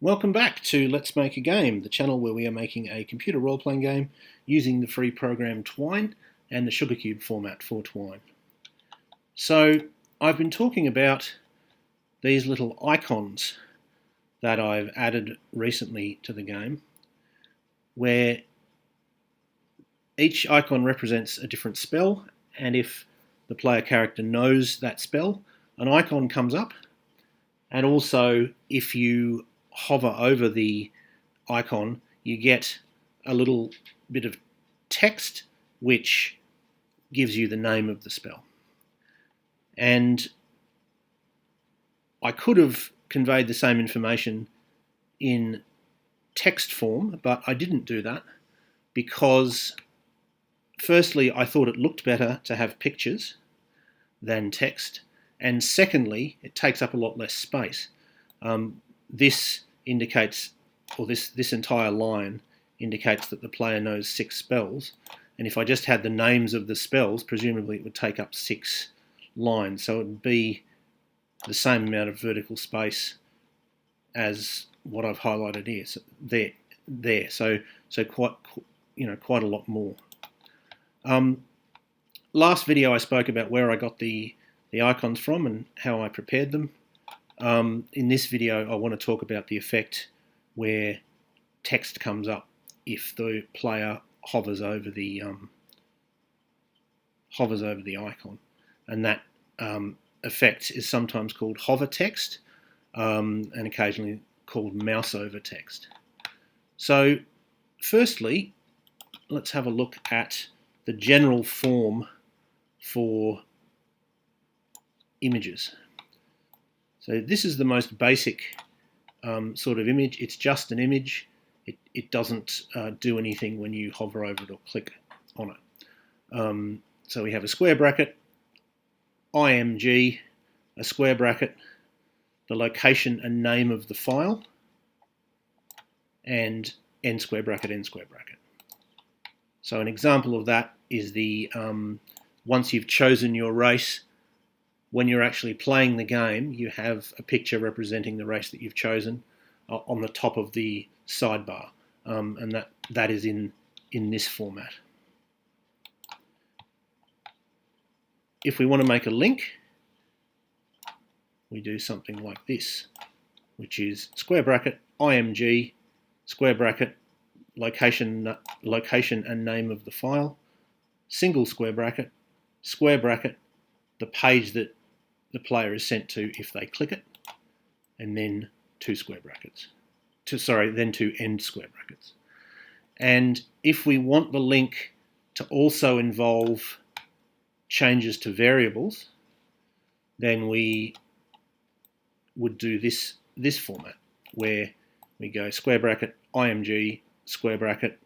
Welcome back to Let's Make a Game, the channel where we are making a computer role-playing game using the free program Twine and the Sugarcube format for Twine. So I've been talking about these little icons that I've added recently to the game, where each icon represents a different spell, and if the player character knows that spell, an icon comes up, and also if you hover over the icon, you get a little bit of text which gives you the name of the spell. And I could have conveyed the same information in text form, but I didn't do that because firstly, I thought it looked better to have pictures than text, and secondly, it takes up a lot less space. This indicates, or this entire line indicates that the player knows 6 spells, and if I just had the names of the spells, presumably it would take up 6 lines, so it would be the same amount of vertical space as what I've highlighted here. So so quite a lot more. Last video I spoke about where I got the icons from and how I prepared them. In this video I want to talk about the effect where text comes up if the player hovers over the icon, and that effect is sometimes called hover text and occasionally called mouseover text. So firstly, let's have a look at the general form for images. So this is the most basic sort of image. It's just an image. It doesn't do anything when you hover over it or click on it. So we have a square bracket, IMG, a square bracket, the location and name of the file, and n square bracket, n square bracket. So an example of that is the once you've chosen your race, when you're actually playing the game, you have a picture representing the race that you've chosen on the top of the sidebar, and that is in this format. If we want to make a link, we do something like this, which is square bracket, IMG, square bracket, location and name of the file, single square bracket, the page that the player is sent to if they click it, and then 2 square brackets. Then 2 end square brackets. And if we want the link to also involve changes to variables, then we would do this format, where we go square bracket, IMG, square bracket,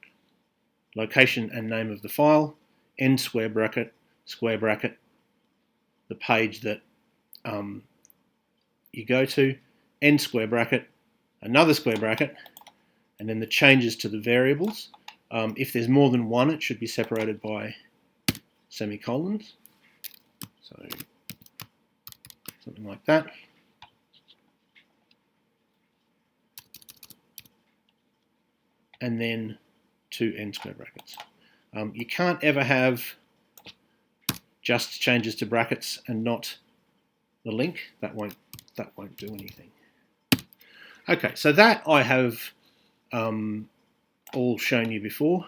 location and name of the file, end square bracket, the page that you go to, end square bracket, another square bracket, and then the changes to the variables. If there's more than one, it should be separated by semicolons. So something like that. And then 2 end square brackets. You can't ever have just changes to brackets and not the link. That won't do anything. Okay, so that I have all shown you before.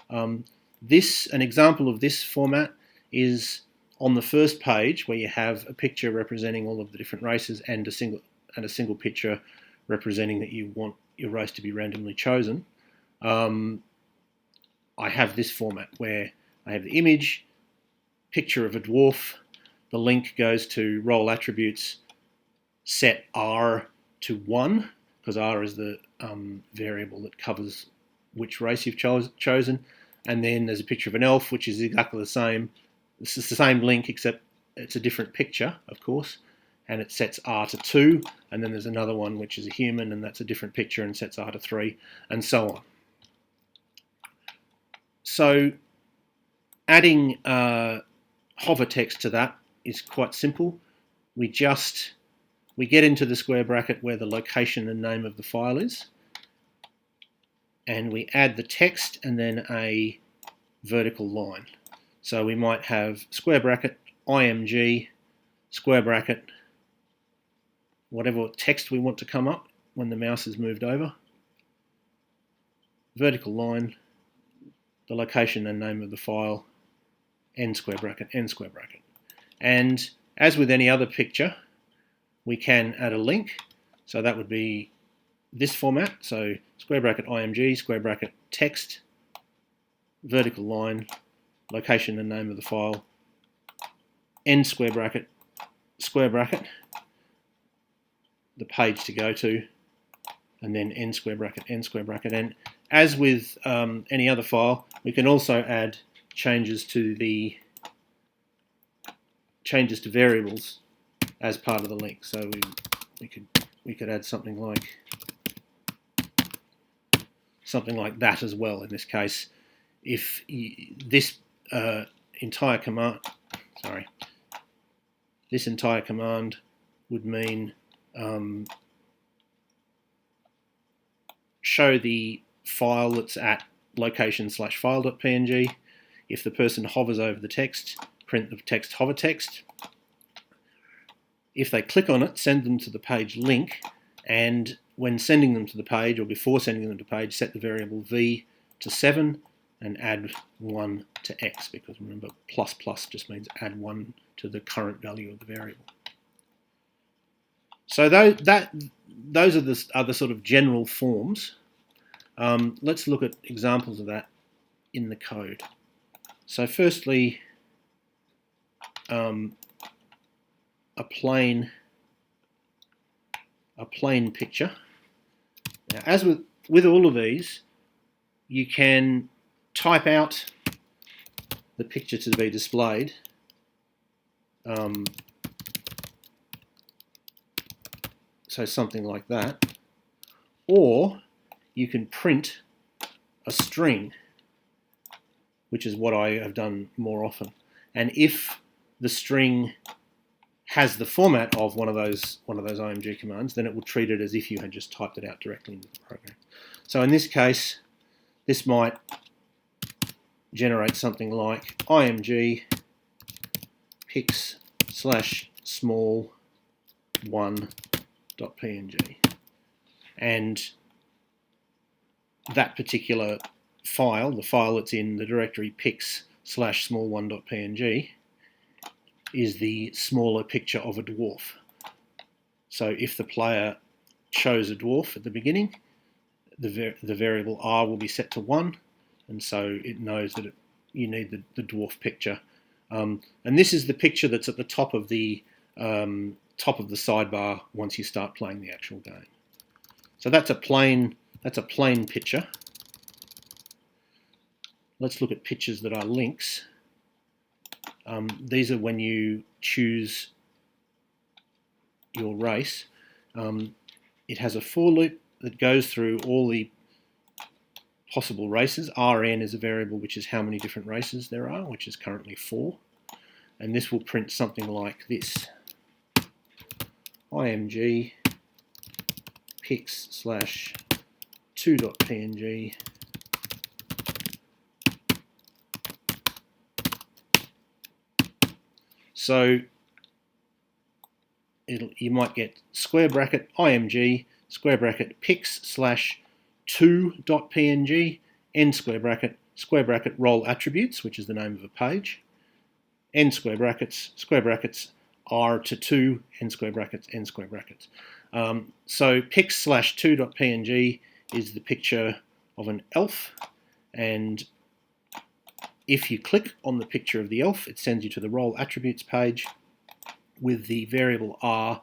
An example of this format is on the first page, where you have a picture representing all of the different races and a single picture representing that you want your race to be randomly chosen. I have this format where I have the image, picture of a dwarf, the link goes to role attributes, set R to 1, because R is the variable that covers which race you've chosen, and then there's a picture of an elf, which is exactly the same. This is the same link, except it's a different picture, of course, and it sets R to 2, and then there's another one which is a human, and that's a different picture and sets R to 3, and so on. So adding hover text to that is quite simple. We we get into the square bracket where the location and name of the file is, and we add the text and then a vertical line. So we might have square bracket, img, square bracket, whatever text we want to come up when the mouse is moved over, vertical line, the location and name of the file, end square bracket, end square bracket. And as with any other picture, we can add a link. So that would be this format. So square bracket img, square bracket text, vertical line, location and name of the file, end square bracket, the page to go to, and then end square bracket, end square bracket. And as with any other file, we can also add changes to variables as part of the link. So we could add something like that as well. In this case, if this entire command would mean show the file that's at location/file.png. If the person hovers over the text, print the text hover text. If they click on it, send them to the page link, and when sending them to the page, or before sending them to the page, set the variable v to 7 and add 1 to x, because remember, plus just means add 1 to the current value of the variable. So those are the sort of general forms. Let's look at examples of that in the code. So firstly, a plain picture. Now, as with all of these, you can type out the picture to be displayed. So something like that, or you can print a string, which is what I have done more often. And if the string has the format of one of those img commands, then it will treat it as if you had just typed it out directly into the program. So in this case, this might generate something like img pics/small 1.png, and that particular file, the file that's in the directory pics/small1.png, is the smaller picture of a dwarf. So if the player chose a dwarf at the beginning, the variable r will be set to 1, and so it knows that you need the dwarf picture. And this is the picture that's at the top of the sidebar once you start playing the actual game. So that's a plain picture. Let's look at pictures that are links. These are when you choose your race. It has a for loop that goes through all the possible races. Rn is a variable which is how many different races there are, which is currently 4. And this will print something like this. img pics/2.png So you might get square bracket img square bracket pics/2.png end square bracket role attributes, which is the name of a page, end square brackets r to 2 end square brackets. So pics/2.png is the picture of an elf, and if you click on the picture of the elf, it sends you to the role attributes page with the variable r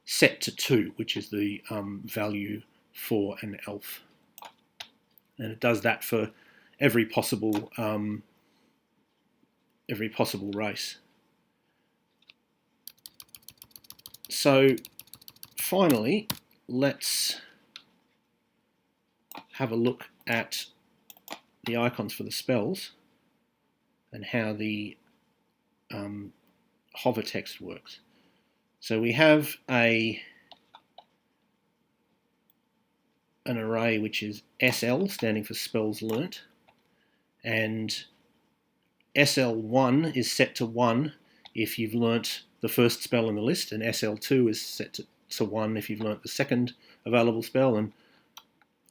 set to 2, which is the value for an elf. And it does that for every possible race. So finally, let's have a look at the icons for the spells and how the hover text works. So we have an array which is SL, standing for spells learnt, and SL1 is set to 1 if you've learnt the first spell in the list, and SL2 is set to 1 if you've learnt the second available spell,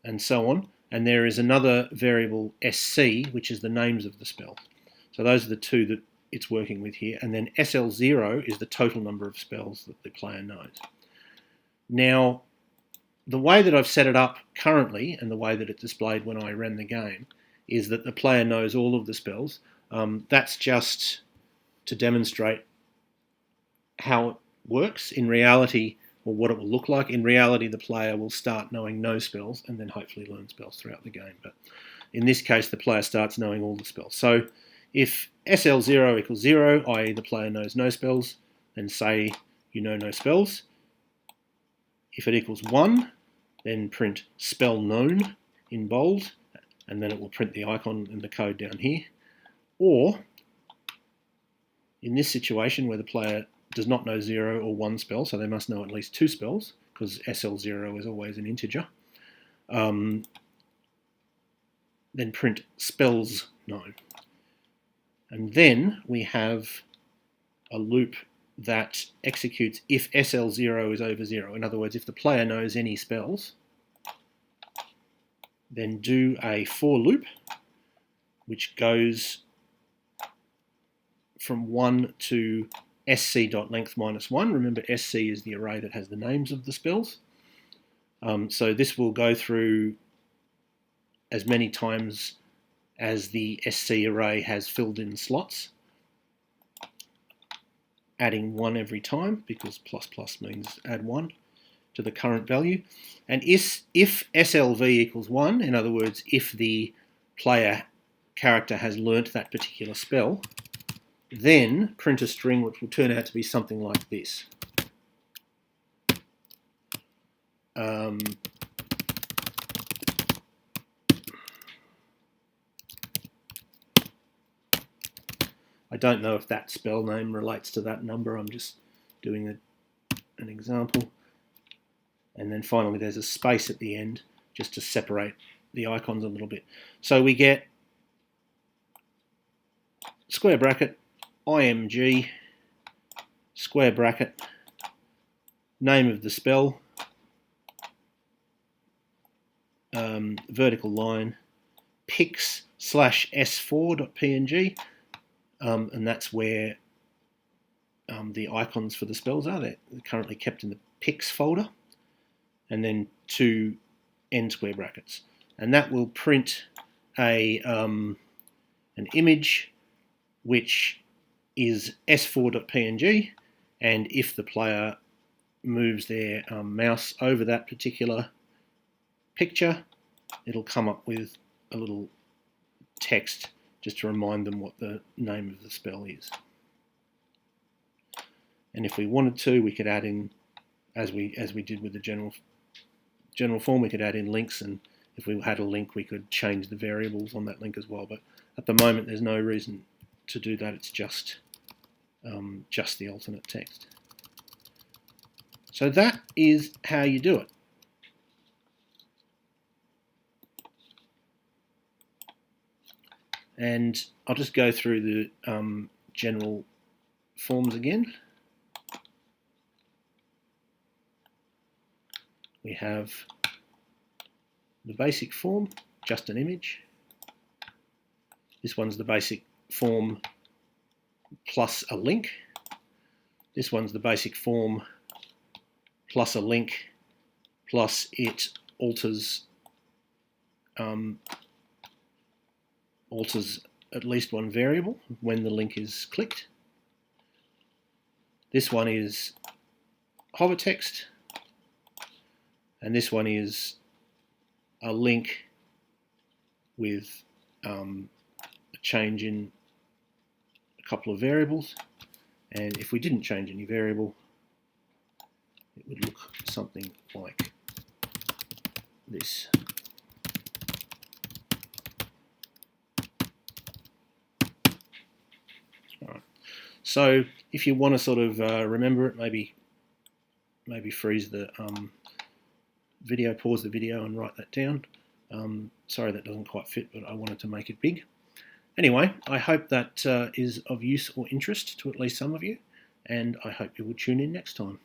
and so on. And there is another variable SC, which is the names of the spell. So those are the two that it's working with here. And then SL0 is the total number of spells that the player knows. Now, the way that I've set it up currently, and the way that it displayed when I ran the game, is that the player knows all of the spells. That's just to demonstrate how it works. In reality, or what it will look like, in reality the player will start knowing no spells and then hopefully learn spells throughout the game. But in this case, the player starts knowing all the spells. So if SL0 equals 0, i.e. the player knows no spells, then say you know no spells. If it equals 1, then print spell known in bold, and then it will print the icon and the code down here. Or, in this situation where the player does not know 0 or 1 spell, so they must know at least 2 spells, because SL0 is always an integer, then print spells known. And then we have a loop that executes if SL0 is over 0. In other words, if the player knows any spells, then do a for loop, which goes from 1 to sc.length minus 1. Remember, sc is the array that has the names of the spells. So this will go through as many times as the sc array has filled in slots, adding 1 every time, because plus plus means add 1 to the current value. And if SLV equals 1, in other words, if the player character has learnt that particular spell, then print a string which will turn out to be something like this. I don't know if that spell name relates to that number. I'm just doing an example. And then finally there's a space at the end just to separate the icons a little bit. So we get square bracket, IMG, square bracket, name of the spell, vertical line, pix/s4.png, and that's where the icons for the spells are. They're currently kept in the pix folder, and then 2 end square brackets. And that will print an image which is s4.png, and if the player moves their mouse over that particular picture, it'll come up with a little text just to remind them what the name of the spell is. And if we wanted to, we could add in, as we did with the general form, we could add in links, and if we had a link, we could change the variables on that link as well. But at the moment, there's no reason to do that. It's just the alternate text. So that is how you do it. And I'll just go through the general forms again. We have the basic form, just an image. This one's the basic form plus a link. This one's the basic form plus a link, plus it alters at least one variable when the link is clicked. This one is hover text, and this one is a link with a change in a couple of variables. And if we didn't change any variable, it would look something like this. All right. So if you want to sort of remember it, maybe maybe freeze the video, pause the video and write that down. Sorry that doesn't quite fit, but I wanted to make it big. Anyway, I hope that is of use or interest to at least some of you, and I hope you will tune in next time.